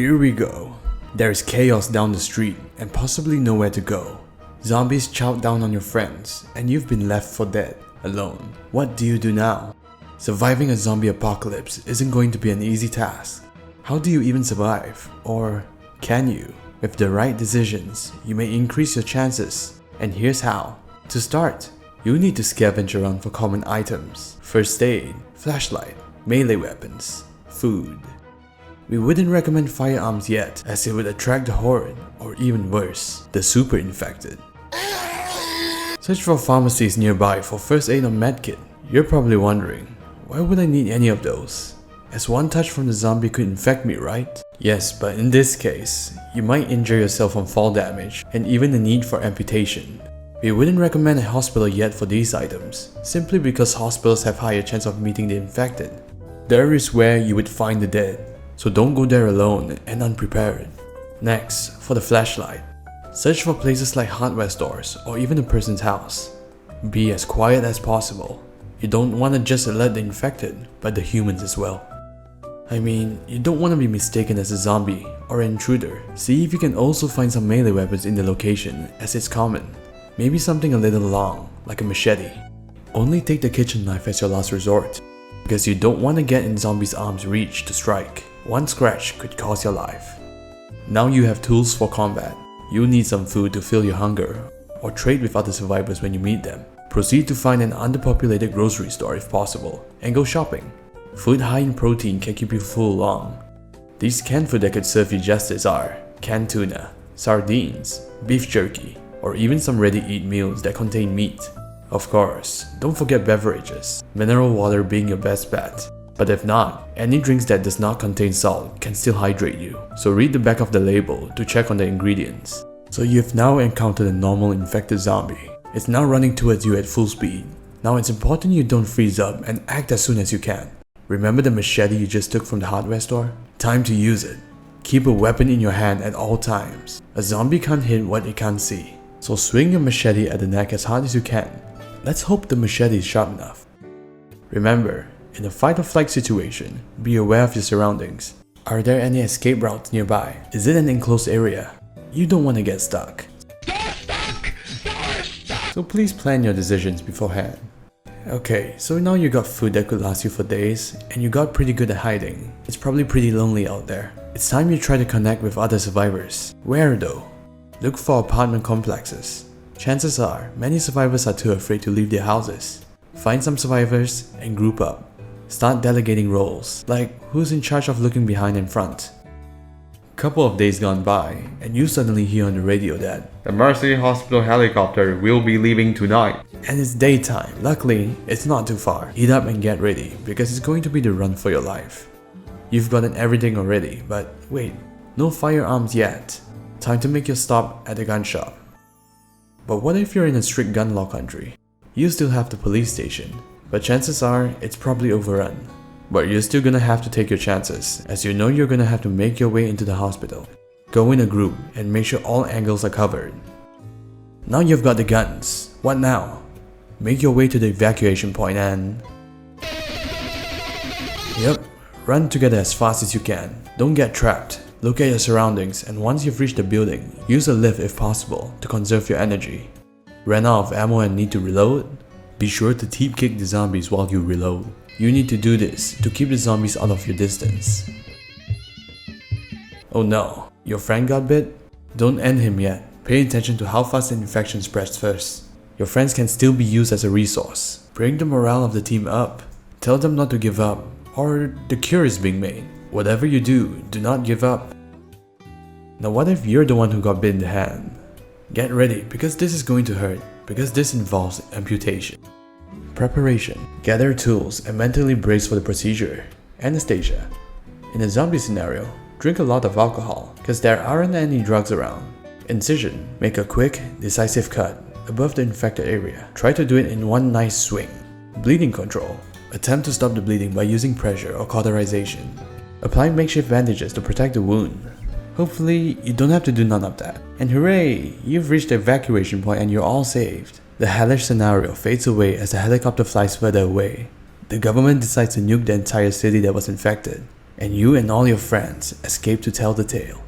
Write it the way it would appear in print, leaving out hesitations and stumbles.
Here we go. There's chaos down the street and possibly nowhere to go. Zombies chow down on your friends and you've been left for dead, alone. What do you do now? Surviving a zombie apocalypse isn't going to be an easy task. How do you even survive? Or can you? With the right decisions, you may increase your chances. And here's how. To start, you need to scavenge around for common items. First aid, flashlight, melee weapons, food. We wouldn't recommend firearms yet, as it would attract the horde, or even worse, the super infected. Search for pharmacies nearby for first aid or medkit. You're probably wondering, why would I need any of those? As one touch from the zombie could infect me, right? Yes, but in this case, you might injure yourself from fall damage and even the need for amputation. We wouldn't recommend a hospital yet for these items, simply because hospitals have higher chance of meeting the infected. There is where you would find the dead, so don't go there alone and unprepared. Next, for the flashlight. Search for places like hardware stores or even a person's house. Be as quiet as possible. You don't want to just alert the infected, but the humans as well. I mean, you don't want to be mistaken as a zombie or an intruder. See if you can also find some melee weapons in the location, as it's common. Maybe something a little long, like a machete. Only take the kitchen knife as your last resort, because you don't want to get in zombies' arms reach to strike. One scratch could cost your life. Now you have tools for combat. You'll need some food to fill your hunger, or trade with other survivors when you meet them. Proceed to find an underpopulated grocery store if possible, and go shopping. Food high in protein can keep you full long. These canned food that could serve you justice are canned tuna, sardines, beef jerky, or even some ready-to-eat meals that contain meat. Of course, don't forget beverages, mineral water being your best bet. But if not, any drinks that does not contain salt can still hydrate you, so read the back of the label to check on the ingredients. So you've now encountered a normal infected zombie. It's now running towards you at full speed. Now it's important you don't freeze up and act as soon as you can. Remember the machete you just took from the hardware store? Time to use it. Keep a weapon in your hand at all times. A zombie can't hit what it can't see. So swing your machete at the neck as hard as you can. Let's hope the machete is sharp enough. Remember, in a fight or flight situation, be aware of your surroundings. Are there any escape routes nearby? Is it an enclosed area? You don't want to get stuck. So please plan your decisions beforehand. Okay, so now you got food that could last you for days, and you got pretty good at hiding. It's probably pretty lonely out there. It's time you try to connect with other survivors. Where though? Look for apartment complexes. Chances are, many survivors are too afraid to leave their houses. Find some survivors and group up. Start delegating roles, like who's in charge of looking behind and front. Couple of days gone by, and you suddenly hear on the radio that the Mercy Hospital helicopter will be leaving tonight. And it's daytime. Luckily, it's not too far. Eat up and get ready, because it's going to be the run for your life. You've gotten everything already, but wait, no firearms yet. Time to make your stop at the gun shop. But what if you're in a strict gun law country? You still have the police station, but chances are it's probably overrun. But you're still gonna have to take your chances, as you know you're gonna have to make your way into the hospital. Go in a group and make sure all angles are covered. Now you've got the guns. What now? Make your way to the evacuation point and... Yep, run together as fast as you can. Don't get trapped. Look at your surroundings, and once you've reached the building, use a lift if possible to conserve your energy. Ran out of ammo and need to reload? Be sure to teep kick the zombies while you reload. You need to do this to keep the zombies out of your distance. Oh no, your friend got bit? Don't end him yet. Pay attention to how fast the infection spreads first. Your friends can still be used as a resource. Bring the morale of the team up. Tell them not to give up, or the cure is being made. Whatever you do, do not give up. Now what if you're the one who got bit in the hand? Get ready, because this is going to hurt, because this involves amputation. Preparation. Gather tools and mentally brace for the procedure. Anesthesia. In a zombie scenario, drink a lot of alcohol, because there aren't any drugs around. Incision. Make a quick, decisive cut above the infected area. Try to do it in one nice swing. Bleeding control. Attempt to stop the bleeding by using pressure or cauterization. Apply makeshift bandages to protect the wound. Hopefully, you don't have to do none of that. And hooray! You've reached the evacuation point and you're all saved. The hellish scenario fades away as the helicopter flies further away. The government decides to nuke the entire city that was infected. and you and all your friends escape to tell the tale.